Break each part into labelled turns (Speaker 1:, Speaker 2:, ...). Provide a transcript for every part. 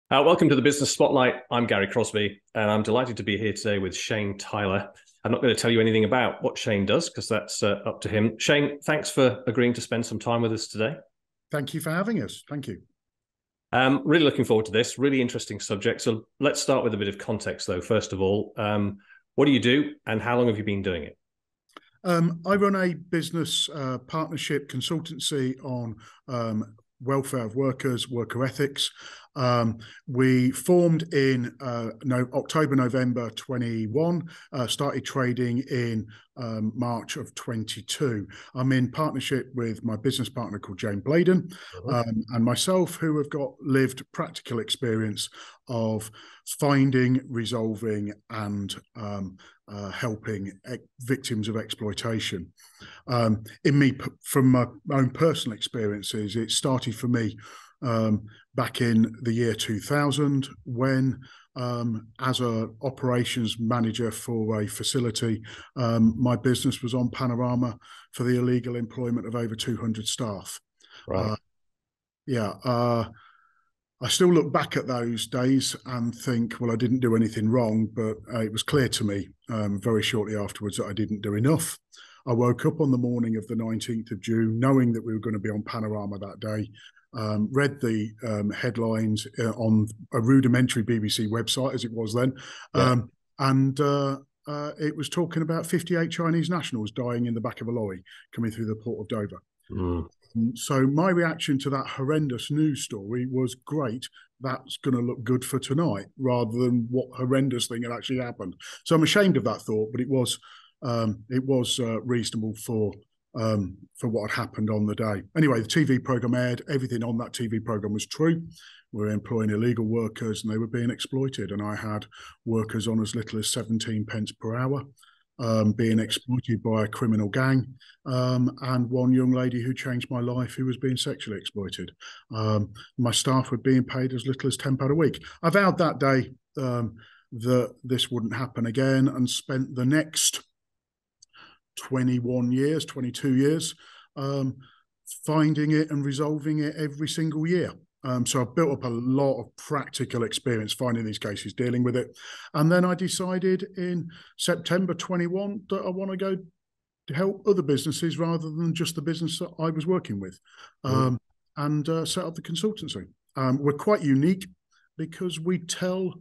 Speaker 1: Welcome to the Business Spotlight. I'm Garry Crosby, and I'm delighted to be here today with Shayne Tyler. I'm not going to tell you anything about what Shayne does because that's up to him. Shayne, thanks for agreeing to spend some time with us today.
Speaker 2: Thank you for having us. Thank you.
Speaker 1: Really looking forward to this. Really interesting subject. So let's start with a bit of context, though. First of all, what do you do, and how long have you been doing it?
Speaker 2: I run a business partnership consultancy on welfare of workers, worker ethics. We formed in October, November 21, started trading in March of 22. I'm in partnership with my business partner called Jane Bladen and myself, who have got lived practical experience of finding, resolving and helping victims of exploitation. From my own personal experiences, it started for me back in the year 2000 when, as an operations manager for a facility, my business was on Panorama for the illegal employment of over 200 staff.
Speaker 1: Right.
Speaker 2: I still look back at those days and think, well, I didn't do anything wrong, but it was clear to me very shortly afterwards that I didn't do enough. I woke up on the morning of the 19th of June, knowing that we were going to be on Panorama that day, read the headlines on a rudimentary BBC website, as it was then, and it was talking about 58 Chinese nationals dying in the back of a lorry coming through the port of Dover. So my reaction to that horrendous news story was, great, that's going to look good for tonight, rather than what horrendous thing had actually happened. So I'm ashamed of that thought, but it was reasonable for what had happened on the day. Anyway, the TV program aired. Everything on that TV program was true. We were employing illegal workers and they were being exploited. And I had workers on as little as 17 pence per hour, being exploited by a criminal gang, and one young lady who changed my life who was being sexually exploited. My staff were being paid as little as £10 a week. I vowed that day that this wouldn't happen again, and spent the next 22 years finding it and resolving it every single year. So I've built up a lot of practical experience finding these cases, dealing with it. And then I decided in September 21 that I want to go to help other businesses rather than just the business that I was working with, and set up the consultancy. We're quite unique because we tell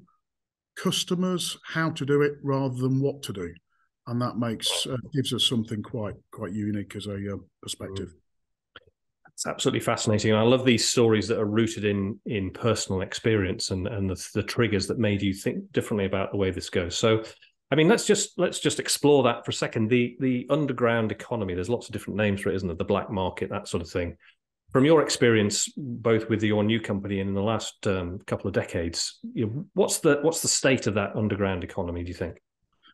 Speaker 2: customers how to do it rather than what to do. And that gives us something quite unique as a perspective.
Speaker 1: It's absolutely fascinating. And I love these stories that are rooted in personal experience and the triggers that made you think differently about the way this goes. So, I mean, let's just explore that for a second. The underground economy, there's lots of different names for it, isn't there? The black market, that sort of thing. From your experience, both with your new company and in the last couple of decades, what's the state of that underground economy, do you think?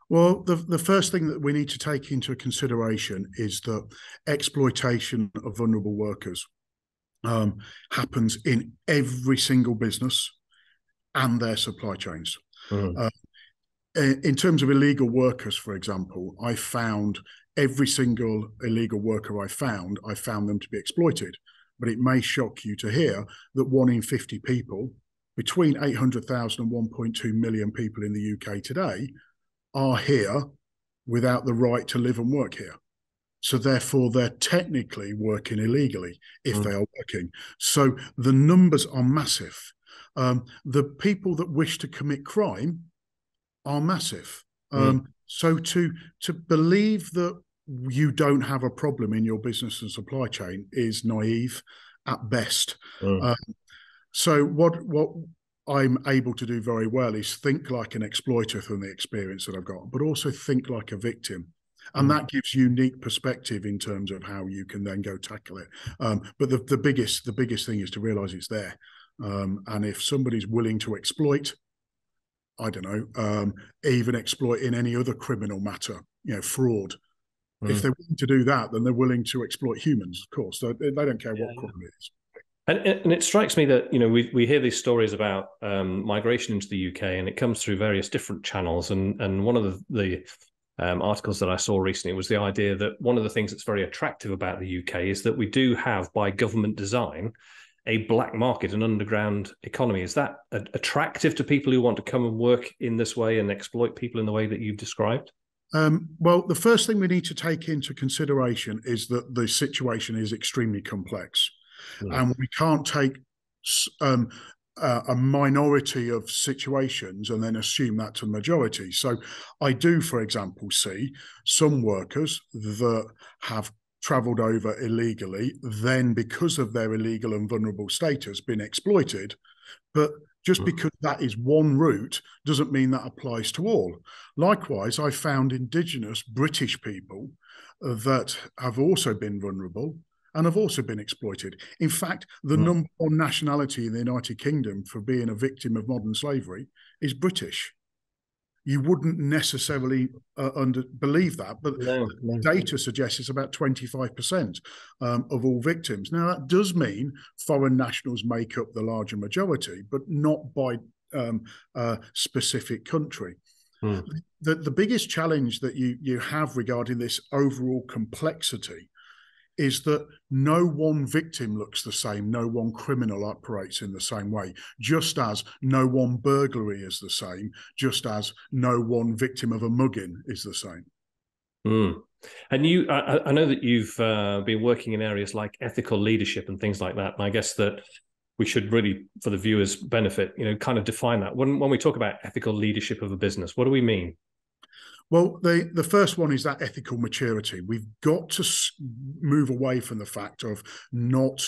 Speaker 2: Well, the first thing that we need to take into consideration is that exploitation of vulnerable workers happens in every single business and their supply chains. In terms of illegal workers, for example, I found every single illegal worker I found them to be exploited. But it may shock you to hear that 1 in 50 people, between 800,000 and 1.2 million people in the UK today, are here without the right to live and work here. So therefore, they're technically working illegally if they are working. So the numbers are massive. The people that wish to commit crime are massive. So to believe that you don't have a problem in your business and supply chain is naive at best. So what I'm able to do very well is think like an exploiter from the experience that I've got, but also think like a victim. And that gives unique perspective in terms of how you can then go tackle it. But the biggest thing is to realize it's there. And if somebody's willing to exploit, I don't know, even exploit in any other criminal matter, fraud. If they're willing to do that, then they're willing to exploit humans, of course. They don't care what crime it is.
Speaker 1: And it strikes me that we hear these stories about migration into the UK, and it comes through various different channels. And one of the articles that I saw recently was the idea that one of the things that's very attractive about the UK is that we do have, by government design, a black market, an underground economy. Is that attractive to people who want to come and work in this way and exploit people in the way that you've described?
Speaker 2: Well, the first thing we need to take into consideration is that the situation is extremely complex, and we can't take a minority of situations and then assume that to the majority. So I do, for example, see some workers that have travelled over illegally, then because of their illegal and vulnerable status, been exploited. But just because that is one route doesn't mean that applies to all. Likewise, I found Indigenous British people that have also been vulnerable and have also been exploited. In fact, the number one nationality in the United Kingdom for being a victim of modern slavery is British. You wouldn't necessarily believe that, but data suggests it's about 25% of all victims. Now, that does mean foreign nationals make up the larger majority, but not by specific country. The biggest challenge that you have regarding this overall complexity is that no one victim looks the same, no one criminal operates in the same way, just as no one burglary is the same, just as no one victim of a mugging is the same.
Speaker 1: And I know that you've been working in areas like ethical leadership and things like that, and I guess that we should really, for the viewers' benefit, kind of define that. When we talk about ethical leadership of a business, what do we mean?
Speaker 2: Well, the first one is that ethical maturity. We've got to move away from the fact of not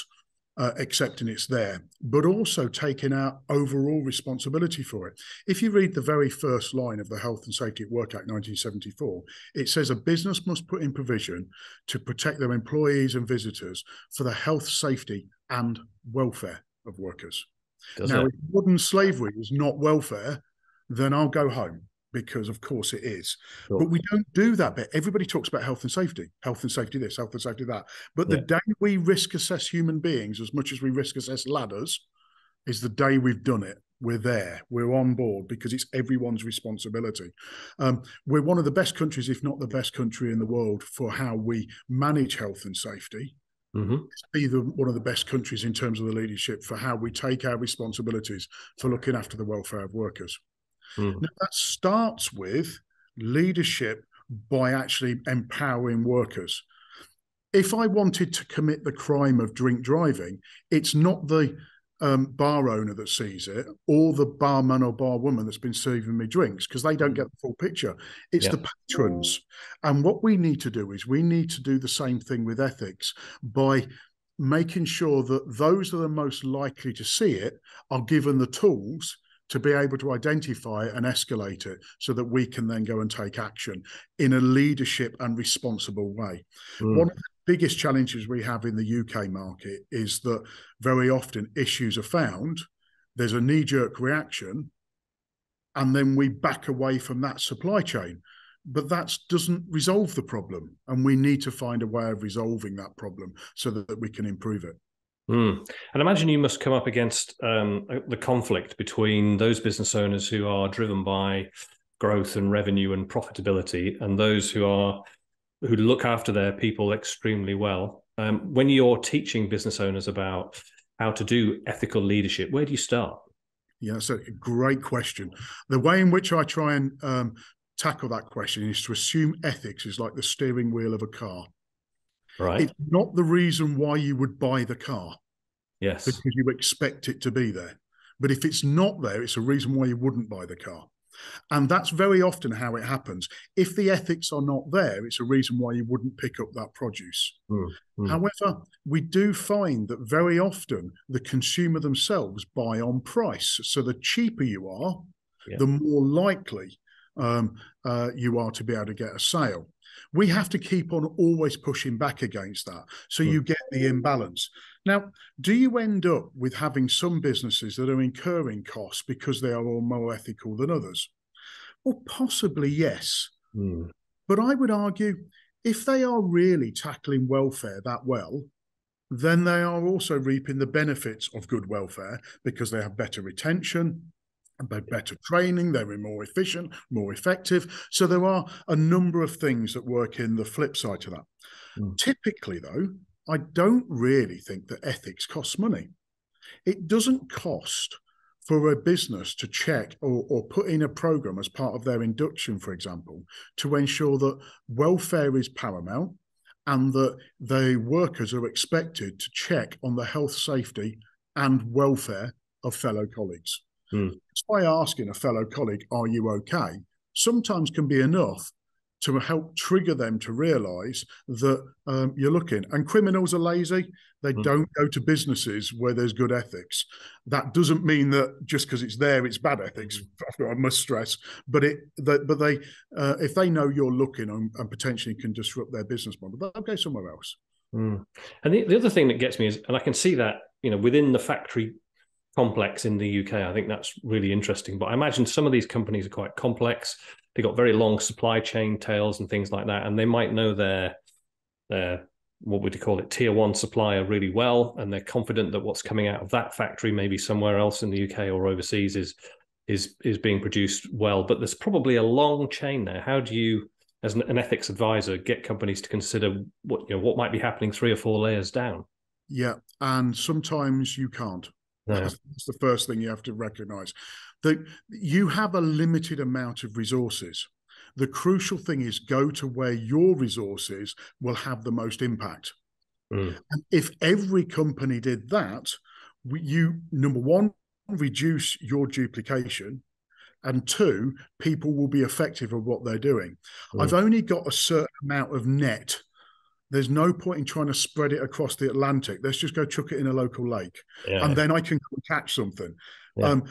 Speaker 2: accepting it's there, but also taking our overall responsibility for it. If you read the very first line of the Health and Safety at Work Act 1974, it says a business must put in provision to protect their employees and visitors for the health, safety and welfare of workers. Now, if modern slavery is not welfare, then I'll go home, because of course it is. Sure. But we don't do that bit. Everybody talks about health and safety this, health and safety that. But the day we risk assess human beings as much as we risk assess ladders is the day we've done it. We're there, we're on board, because it's everyone's responsibility. We're one of the best countries, if not the best country in the world, for how we manage health and safety. It's either one of the best countries in terms of the leadership for how we take our responsibilities for looking after the welfare of workers. Now, that starts with leadership by actually empowering workers. If I wanted to commit the crime of drink driving, it's not the bar owner that sees it, or the barman or barwoman that's been serving me drinks, because they don't get the full picture. It's the patrons. And what we need to do is we need to do the same thing with ethics by making sure that those that are most likely to see it are given the tools to be able to identify and escalate it, so that we can then go and take action in a leadership and responsible way. One of the biggest challenges we have in the UK market is that very often issues are found, there's a knee-jerk reaction, and then we back away from that supply chain. But that doesn't resolve the problem, and we need to find a way of resolving that problem so that we can improve it.
Speaker 1: And imagine you must come up against the conflict between those business owners who are driven by growth and revenue and profitability, and those who look after their people extremely well. When you're teaching business owners about how to do ethical leadership, where do you start?
Speaker 2: Yeah, that's a great question. The way in which I try and tackle that question is to assume ethics is like the steering wheel of a car.
Speaker 1: Right.
Speaker 2: It's not the reason why you would buy the car.
Speaker 1: Yes.
Speaker 2: Because you expect it to be there. But if it's not there, it's a reason why you wouldn't buy the car. And that's very often how it happens. If the ethics are not there, it's a reason why you wouldn't pick up that produce. However, we do find that very often the consumer themselves buy on price. So the cheaper you are, the more likely you are to be able to get a sale. We have to keep on always pushing back against that, so you get the imbalance. Now, do you end up with having some businesses that are incurring costs because they are all more ethical than others? Well, possibly yes. But I would argue if they are really tackling welfare that well, then they are also reaping the benefits of good welfare, because they have better retention, better training, they're more efficient, more effective. So there are a number of things that work in the flip side to that. Typically, though, I don't really think that ethics costs money. It doesn't cost for a business to check or put in a program as part of their induction, for example, to ensure that welfare is paramount and that the workers are expected to check on the health, safety, and welfare of fellow colleagues. Just by asking a fellow colleague, "Are you okay?" sometimes can be enough to help trigger them to realise that you're looking. And criminals are lazy. They don't go to businesses where there's good ethics. That doesn't mean that just because it's there, it's bad ethics. I must stress. But they, if they know you're looking and potentially can disrupt their business model, they'll go somewhere else.
Speaker 1: And the other thing that gets me is, and I can see that, within the factory complex in the UK, I think that's really interesting. But I imagine some of these companies are quite complex. They've got very long supply chain tails and things like that, and they might know their what would you call it, tier one supplier really well, and they're confident that what's coming out of that factory, maybe somewhere else in the UK or overseas, is being produced well. But there's probably a long chain there. How do you, as an ethics advisor, get companies to consider what might be happening 3 or 4 layers down?
Speaker 2: Yeah, and sometimes you can't. No. That's the first thing you have to recognise. That you have a limited amount of resources. The crucial thing is go to where your resources will have the most impact. And if every company did that, you, number one, reduce your duplication, and 2, people will be effective at what they're doing. I've only got a certain amount of net. There's no point in trying to spread it across the Atlantic. Let's just go chuck it in a local lake, and then I can catch something. Yeah.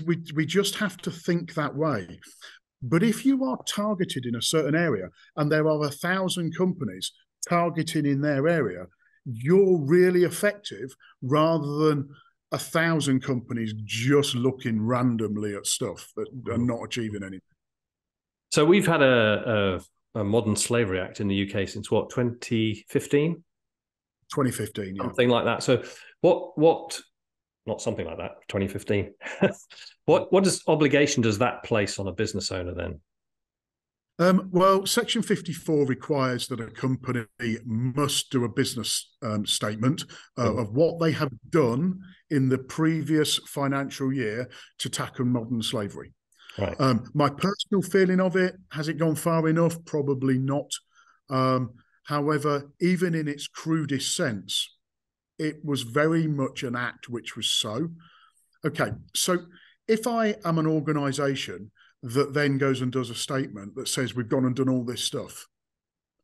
Speaker 2: We just have to think that way. But if you are targeted in a certain area and there are 1,000 companies targeting in their area, you're really effective rather than 1,000 companies just looking randomly at stuff that are not achieving anything.
Speaker 1: So we've had a Modern Slavery Act in the UK since what, 2015?
Speaker 2: 2015, yeah.
Speaker 1: Something like that. So what not something like that, 2015. What obligation does that place on a business owner then?
Speaker 2: Well, Section 54 requires that a company must do a business statement of what they have done in the previous financial year to tackle modern slavery. Right. My personal feeling of it, has it gone far enough? Probably not. However, even in its crudest sense, it was very much an act which was so. Okay, so if I am an organisation that then goes and does a statement that says we've gone and done all this stuff,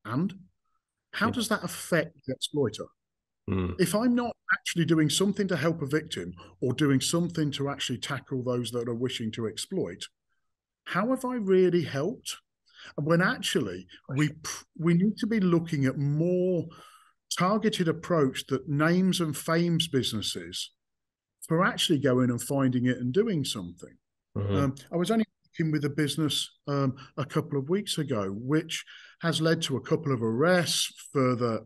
Speaker 2: and how does that affect the exploiter? If I'm not actually doing something to help a victim or doing something to actually tackle those that are wishing to exploit, how have I really helped? When actually we need to be looking at more targeted approach that names and fames businesses for actually going and finding it and doing something. I was only working with a business a couple of weeks ago, which has led to a couple of arrests, further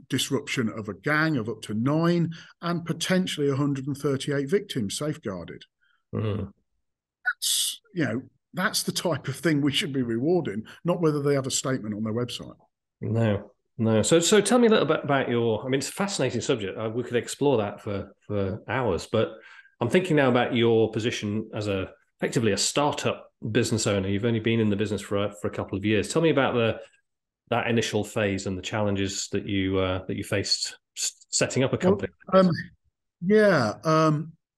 Speaker 2: disruption of a gang of up to 9, and potentially 138 victims safeguarded. That's, that's the type of thing we should be rewarding, not whether they have a statement on their website.
Speaker 1: No. So tell me a little bit about it's a fascinating subject. We could explore that for hours, but I'm thinking now about your position as effectively a startup business owner. You've only been in the business for a couple of years. Tell me about that initial phase and the challenges that you faced setting up a company.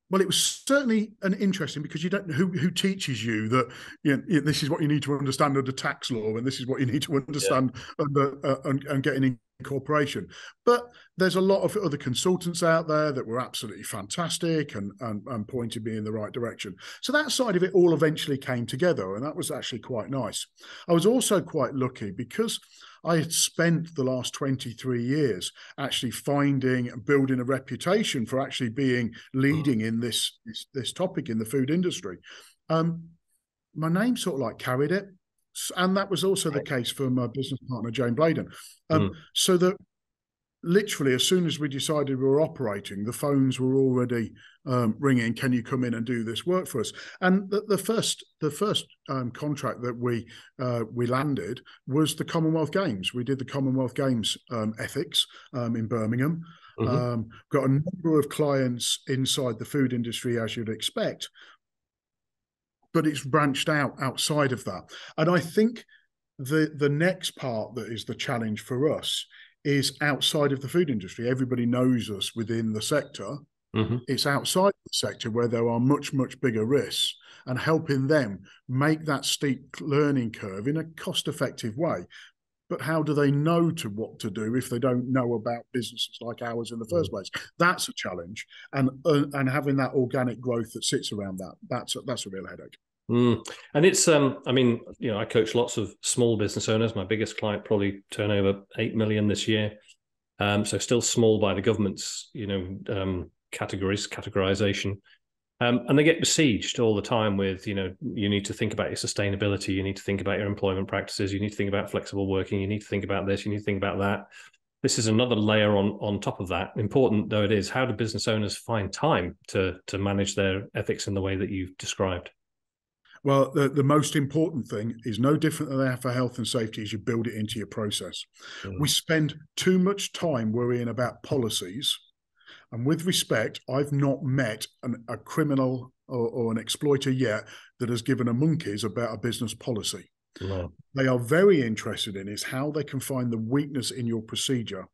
Speaker 2: Well, it was certainly an interesting, because you don't know who teaches you that this is what you need to understand under tax law, and this is what you need to understand and getting in corporation. But there's a lot of other consultants out there that were absolutely fantastic and pointed me in the right direction. So that side of it all eventually came together, and that was actually quite nice. I was also quite lucky because I had spent the last 23 years actually building a reputation for actually being leading in this topic in the food industry. My name sort of like carried it. And that was also the case for my business partner, Jane Bladen. So that literally, as soon as we decided we were operating, the phones were already ringing. Can you come in and do this work for us? And the first contract that we landed was the Commonwealth Games. We did the Commonwealth Games ethics in Birmingham.
Speaker 1: Mm-hmm.
Speaker 2: Got a number of clients inside the food industry, as you'd expect, but it's branched out outside of that. And I think the next part that is the challenge for us is outside of the food industry. Everybody knows us within the sector.
Speaker 1: Mm-hmm.
Speaker 2: It's outside the sector where there are much, much bigger risks, and helping them make that steep learning curve in a cost-effective way. But how do they know what to do if they don't know about businesses like ours in the first place? That's a challenge, and having that organic growth that sits around that's a real headache.
Speaker 1: And it's I mean, I coach lots of small business owners. My biggest client probably turn over 8 million this year, so still small by the government's categorization. And they get besieged all the time with, you need to think about your sustainability, you need to think about your employment practices, you need to think about flexible working, you need to think about this, you need to think about that. This is another layer on top of that. Important though it is, how do business owners find time to manage their ethics in the way that you've described?
Speaker 2: Well, the most important thing is no different than they have for health and safety, is you build it into your process. We spend too much time worrying about policies. And with respect, I've not met a criminal or an exploiter yet that has given a monkeys about a business policy.
Speaker 1: No.
Speaker 2: They are very interested in is how they can find the weakness in your procedure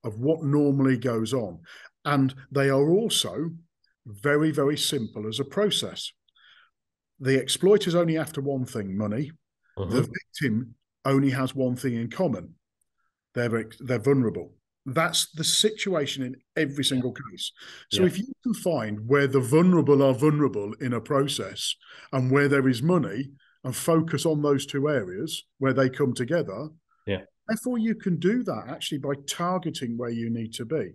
Speaker 2: of what normally goes on. And they are also very, very simple as a process. The exploiter's only after one thing, money. The victim only has one thing in common. They're vulnerable. That's the situation in every single case. So if you can find where the vulnerable are vulnerable in a process and where there is money, and focus on those two areas where they come together, therefore you can do that actually by targeting where you need to be.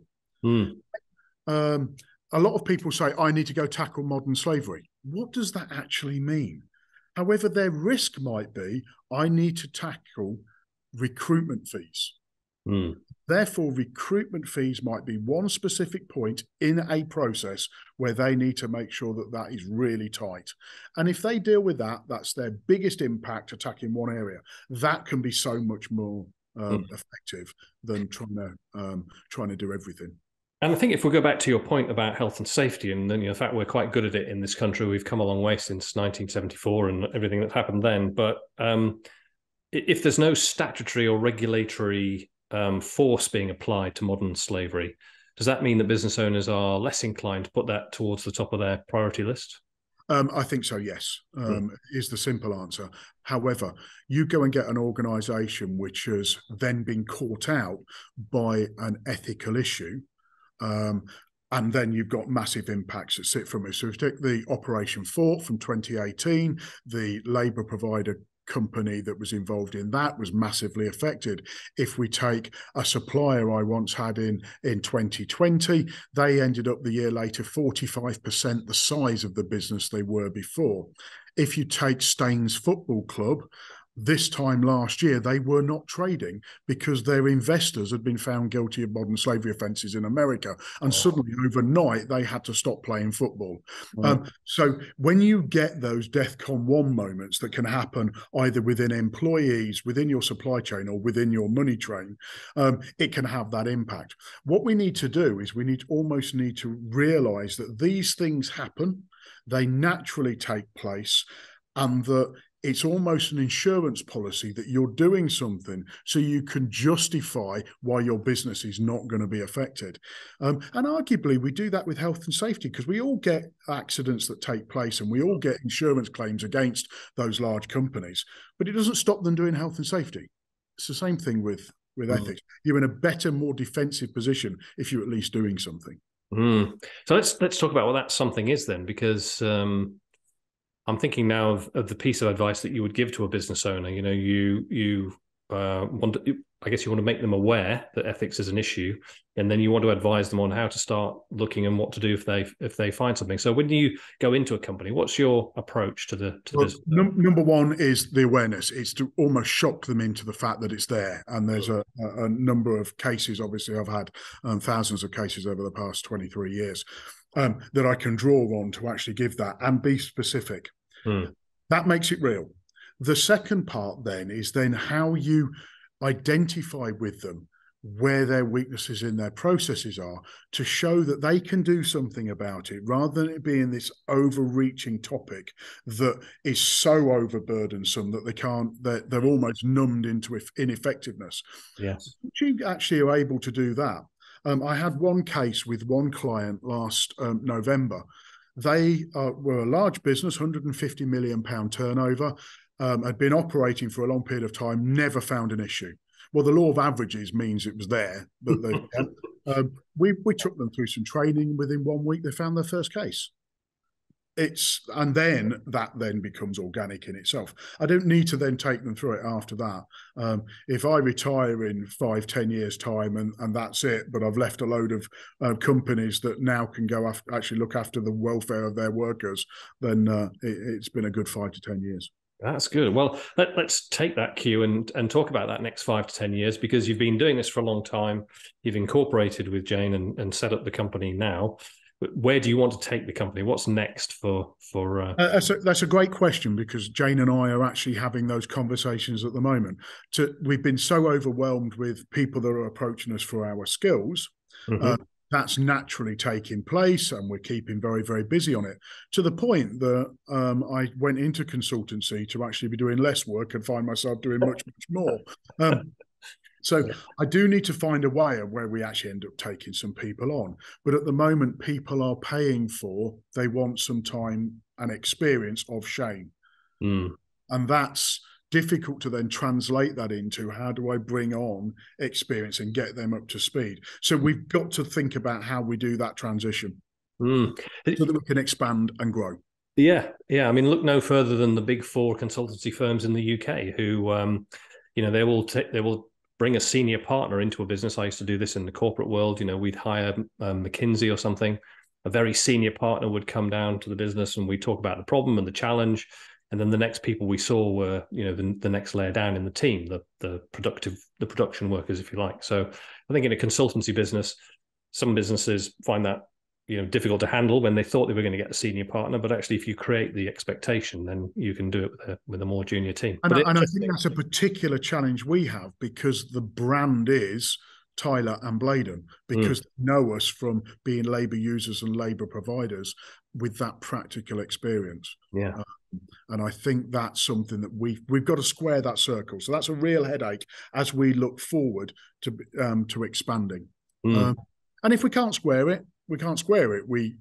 Speaker 2: A lot of people say, I need to go tackle modern slavery. What does that actually mean? However, their risk might be, I need to tackle recruitment fees. Therefore, recruitment fees might be one specific point in a process where they need to make sure that that is really tight. And if they deal with that, that's their biggest impact attacking one area. That can be so much more effective than trying to do everything.
Speaker 1: And I think if we go back to your point about health and safety, and then the fact we're quite good at it in this country, we've come a long way since 1974 and everything that happened then. But if there's no statutory or regulatory force being applied to modern slavery, does that mean that business owners are less inclined to put that towards the top of their priority list?
Speaker 2: I think so, yes, is the simple answer. However, you go and get an organisation which has then been caught out by an ethical issue, and then you've got massive impacts that sit from it. So if you take the Operation Fort from 2018, the labour provider company that was involved in that was massively affected. If we take a supplier I once had in 2020, they ended up the year later 45% the size of the business they were before. If you take Staines Football Club, this time last year, they were not trading because their investors had been found guilty of modern slavery offences in America. And suddenly, overnight, they had to stop playing football. So when you get those DEFCON 1 moments that can happen either within employees, within your supply chain, or within your money train, it can have that impact. What we need to do is we almost need to realise that these things happen, they naturally take place, and that it's almost an insurance policy that you're doing something so you can justify why your business is not going to be affected. And arguably, we do that with health and safety because we all get accidents that take place and we all get insurance claims against those large companies, but it doesn't stop them doing health and safety. It's the same thing with ethics. You're in a better, more defensive position if you're at least doing something.
Speaker 1: So let's talk about what that something is then, because I'm thinking now of the piece of advice that you would give to a business owner. You want to, I guess you want to make them aware that ethics is an issue, and then you want to advise them on how to start looking and what to do if they find something. So when you go into a company, what's your approach to this?
Speaker 2: Number one is the awareness. It's to almost shock them into the fact that it's there. And there's a number of cases. Obviously, I've had thousands of cases over the past 23 years. That I can draw on to actually give that and be specific. That makes it real. The second part then is how you identify with them where their weaknesses in their processes are, to show that they can do something about it, rather than it being this overreaching topic that is so overburdensome that they're almost numbed into ineffectiveness.
Speaker 1: Yes.
Speaker 2: You actually are able to do that. I had one case with one client last November. They were a large business, £150 million turnover, had been operating for a long period of time, never found an issue. Well, the law of averages means it was there, but we took them through some training. Within 1 week, they found their first case. And then that becomes organic in itself. I don't need to then take them through it after that. If I retire in 5-10 years time and that's it, but I've left a load of companies that now can go actually look after the welfare of their workers, then it's been a good 5 to 10 years.
Speaker 1: That's good. Well, let's take that cue and talk about that next 5 to 10 years, because you've been doing this for a long time. You've incorporated with Jane and set up the company now. Where do you want to take the company? What's next for?
Speaker 2: That's a great question, because Jane and I are actually having those conversations at the moment. We've been so overwhelmed with people that are approaching us for our skills. Mm-hmm. That's naturally taking place, and we're keeping very, very busy on it, to the point that I went into consultancy to actually be doing less work and find myself doing much, much more. So I do need to find a way of where we actually end up taking some people on. But at the moment, people are paying they want some time and experience of Shayne. Mm. And that's difficult to then translate that into how do I bring on experience and get them up to speed. So we've got to think about how we do that transition so that we can expand and grow.
Speaker 1: Yeah. I mean, look no further than the big 4 consultancy firms in the UK who, they will bring a senior partner into a business. I used to do this in the corporate world. We'd hire McKinsey or something. A very senior partner would come down to the business and we'd talk about the problem and the challenge. And then the next people we saw were, the next layer down in the team, the production workers, if you like. So I think in a consultancy business, some businesses find that, difficult to handle when they thought they were going to get a senior partner. But actually, if you create the expectation, then you can do it with a more junior team.
Speaker 2: And I think that's a particular challenge we have, because the brand is Tyler and Bladen, because they know us from being labour users and labour providers with that practical experience.
Speaker 1: Yeah.
Speaker 2: And I think that's something that we've got to square that circle. So that's a real headache as we look forward to expanding. And if we can't square it, we can't square it. We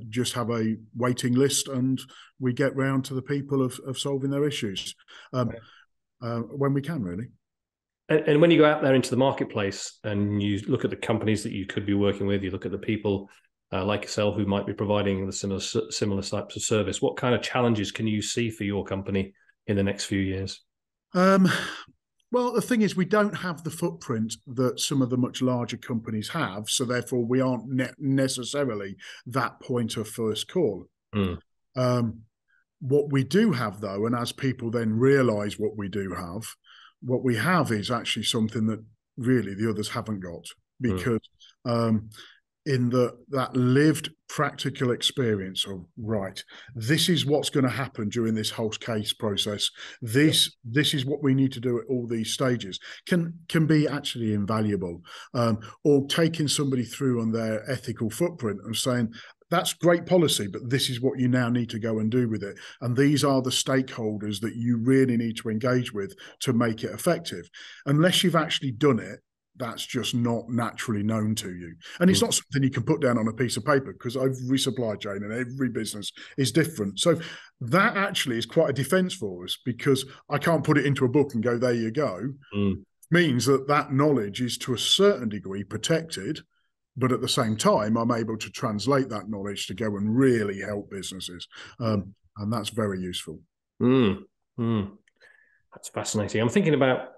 Speaker 2: just have a waiting list and we get round to the people of solving their issues when we can, really.
Speaker 1: And when you go out there into the marketplace and you look at the companies that you could be working with, you look at the people like yourself who might be providing the similar types of service, what kind of challenges can you see for your company in the next few years?
Speaker 2: Well, the thing is, we don't have the footprint that some of the much larger companies have, so therefore we aren't necessarily that point of first call. What we do have, though, and as people then realise what we have is actually something that really the others haven't got, because in that lived practical experience of, right, this is what's going to happen during this whole case process. This is what we need to do at all these stages can be actually invaluable. Or taking somebody through on their ethical footprint and saying, that's great policy, but this is what you now need to go and do with it. And these are the stakeholders that you really need to engage with to make it effective. Unless you've actually done it, that's just not naturally known to you. And it's not something you can put down on a piece of paper, because every supply chain and every business is different. So that actually is quite a defense for us, because I can't put it into a book and go, there you go. Means that knowledge is to a certain degree protected, but at the same time, I'm able to translate that knowledge to go and really help businesses. And that's very useful.
Speaker 1: That's fascinating. I'm thinking about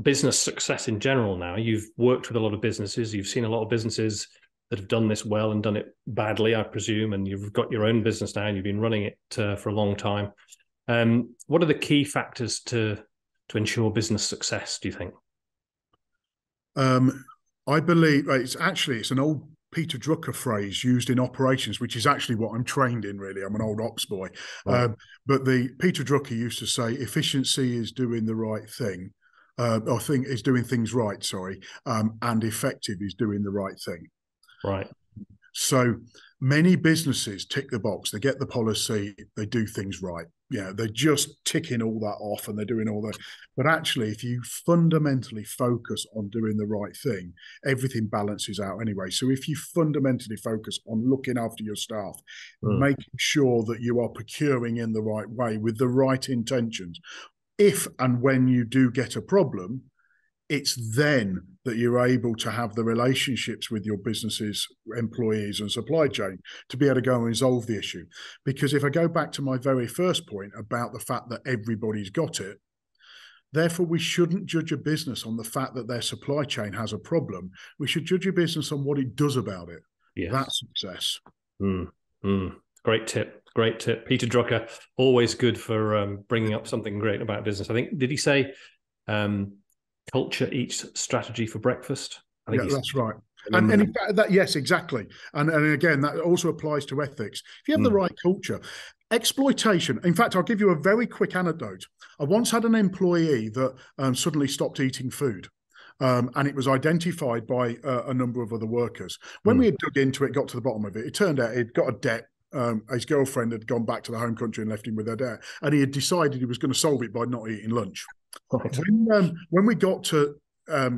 Speaker 1: business success in general now. You've worked with a lot of businesses. You've seen a lot of businesses that have done this well and done it badly, I presume, and you've got your own business now and you've been running it for a long time. What are the key factors to ensure business success, do you think?
Speaker 2: I believe it's an old Peter Drucker phrase used in operations, which is actually what I'm trained in, really. I'm an old ops boy. Right. But the Peter Drucker used to say, efficiency is doing the right thing. I think is doing things right, sorry, and effective is doing the right thing.
Speaker 1: Right.
Speaker 2: So many businesses tick the box. They get the policy, they do things right. Yeah, they're just ticking all that off and they're doing all that. But actually, if you fundamentally focus on doing the right thing, everything balances out anyway. So if you fundamentally focus on looking after your staff, making sure that you are procuring in the right way with the right intentions, if and when you do get a problem, it's then that you're able to have the relationships with your business's employees and supply chain to be able to go and resolve the issue. Because if I go back to my very first point about the fact that everybody's got it, therefore we shouldn't judge a business on the fact that their supply chain has a problem. We should judge a business on what it does about it. Yes. That's success.
Speaker 1: Great tip. Great tip. Peter Drucker, always good for bringing up something great about business. I think, did he say culture eats strategy for breakfast? I think
Speaker 2: that's right. And in fact, that, yes, exactly. And again, that also applies to ethics. If you have the right culture, exploitation. In fact, I'll give you a very quick anecdote. I once had an employee that suddenly stopped eating food. And it was identified by a number of other workers. When we had dug into it, got to the bottom of it, it turned out he'd got a debt. His girlfriend had gone back to the home country and left him with her debt. And he had decided he was going to solve it by not eating lunch. Right. When we got to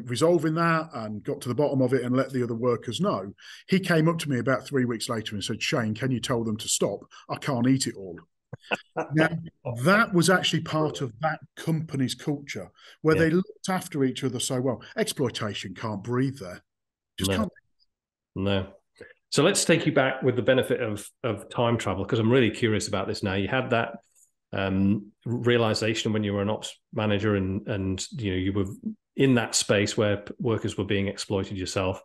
Speaker 2: resolving that and got to the bottom of it and let the other workers know, he came up to me about 3 weeks later and said, "Shayne, can you tell them to stop? I can't eat it all." Now, that was actually part of that company's culture where they looked after each other so well. Exploitation can't breathe there. Just can't.
Speaker 1: No. So let's take you back with the benefit of time travel, because I'm really curious about this now. You had that realization when you were an ops manager and you were in that space where workers were being exploited yourself,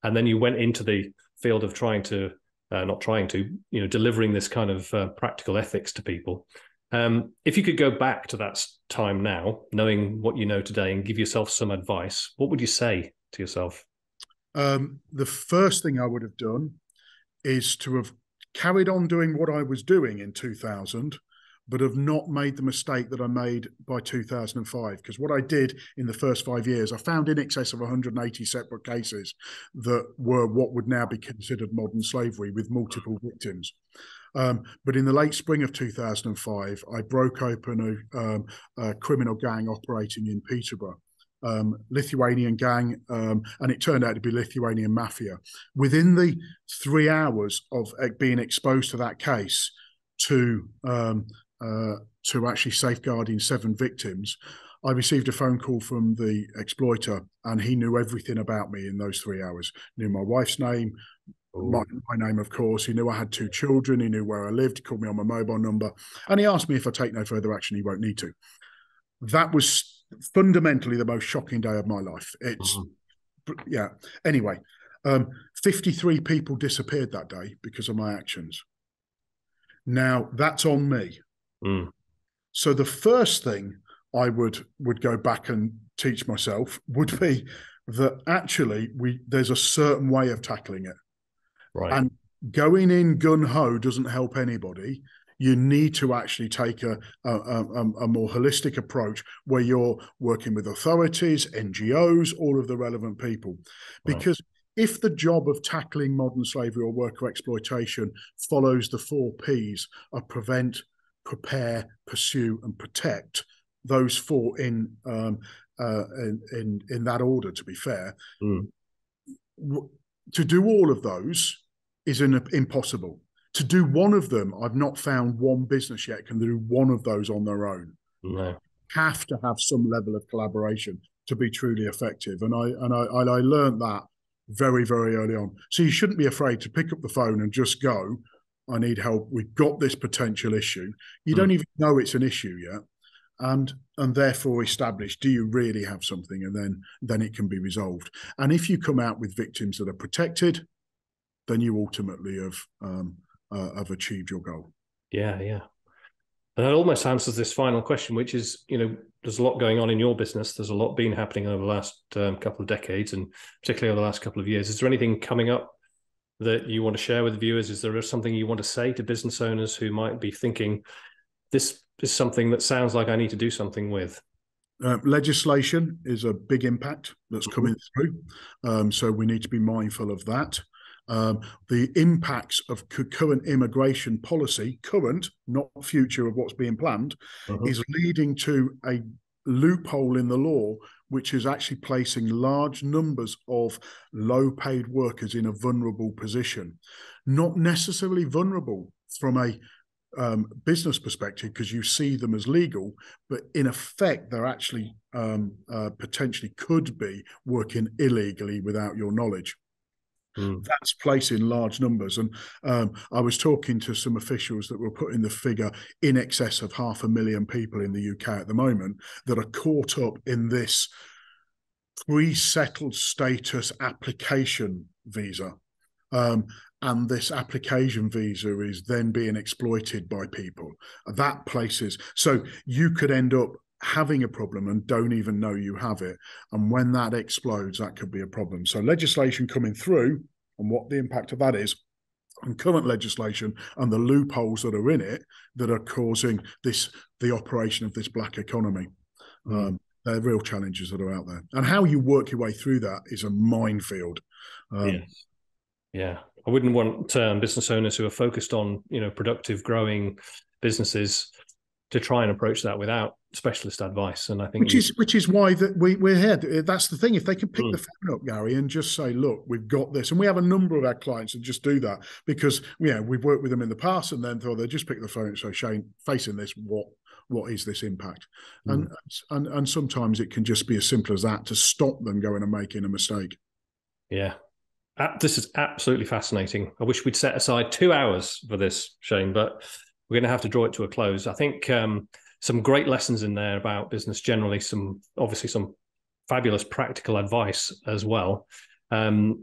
Speaker 1: and then you went into the field of delivering this kind of practical ethics to people. If you could go back to that time now, knowing what you know today, and give yourself some advice, what would you say to yourself?
Speaker 2: The first thing I would have done is to have carried on doing what I was doing in 2000, but have not made the mistake that I made by 2005. Because what I did in the first 5 years, I found in excess of 180 separate cases that were what would now be considered modern slavery with multiple victims. But in the late spring of 2005, I broke open a criminal gang operating in Peterborough. Lithuanian gang, and it turned out to be Lithuanian mafia. Within the 3 hours of being exposed to that case to actually safeguarding 7 victims, I received a phone call from the exploiter, and he knew everything about me in those 3 hours. Knew my wife's name, my name, of course. He knew I had 2 children. He knew where I lived. He called me on my mobile number, and he asked me if I take no further action, he won't need to. That was fundamentally the most shocking day of my life. Anyway, 53 people disappeared that day because of my actions. Now that's on me. So the first thing I would go back and teach myself would be that actually there's a certain way of tackling it. Right. And going in gun-ho doesn't help anybody. You need to actually take a more holistic approach where you're working with authorities, NGOs, all of the relevant people. Because if the job of tackling modern slavery or worker exploitation follows the 4 Ps of prevent, prepare, pursue, and protect, those 4 in that order, to be fair, to do all of those is impossible. To do one of them, I've not found one business yet can do one of those on their own. No. Have to have some level of collaboration to be truly effective. And I learned that very, very early on. So you shouldn't be afraid to pick up the phone and just go, "I need help. We've got this potential issue." You don't even know it's an issue yet. And therefore establish, do you really have something? And then it can be resolved. And if you come out with victims that are protected, then you ultimately have achieved your goal.
Speaker 1: Yeah. And that almost answers this final question, which is, there's a lot going on in your business. There's a lot been happening over the last couple of decades, and particularly over the last couple of years. Is there anything coming up that you want to share with the viewers? Is there something you want to say to business owners who might be thinking, this is something that sounds like I need to do something with?
Speaker 2: Legislation is a big impact that's coming through. So we need to be mindful of that. The impacts of current immigration policy, current, not future of what's being planned, is leading to a loophole in the law, which is actually placing large numbers of low-paid workers in a vulnerable position. Not necessarily vulnerable from a business perspective, because you see them as legal, but in effect, they're actually potentially could be working illegally without your knowledge. That's placing large numbers. And I was talking to some officials that were putting the figure in excess of 500,000 people in the UK at the moment that are caught up in this pre-settled status application visa. And this application visa is then being exploited by people. That places, so you could end up having a problem and don't even know you have it. And when that explodes, that could be a problem. So legislation coming through and what the impact of that is, and current legislation and the loopholes that are in it that are causing the operation of this black economy. They're real challenges that are out there. And how you work your way through that is a minefield.
Speaker 1: Yes. Yeah. I wouldn't want business owners who are focused on, productive, growing businesses to try and approach that without specialist advice. And I think
Speaker 2: which is why that we're here. That's the thing. If they can pick the phone up, Garry, and just say, "Look, we've got this," and we have a number of our clients that just do that because we've worked with them in the past, and then they just pick the phone and say, "Shayne, facing this, what is this impact?" And sometimes it can just be as simple as that to stop them going and making a mistake.
Speaker 1: Yeah. This is absolutely fascinating. I wish we'd set aside 2 hours for this, Shayne, but we're going to have to draw it to a close. I think some great lessons in there about business generally, obviously some fabulous practical advice as well. The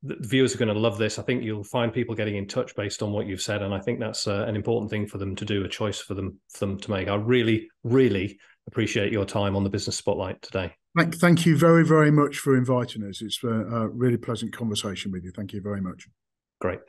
Speaker 1: viewers are going to love this. I think you'll find people getting in touch based on what you've said, and I think that's an important thing for them to do, a choice for them to make. I really, really appreciate your time on the Business Spotlight today.
Speaker 2: Thank you very, very much for inviting us. It's a really pleasant conversation with you. Thank you very much.
Speaker 1: Great.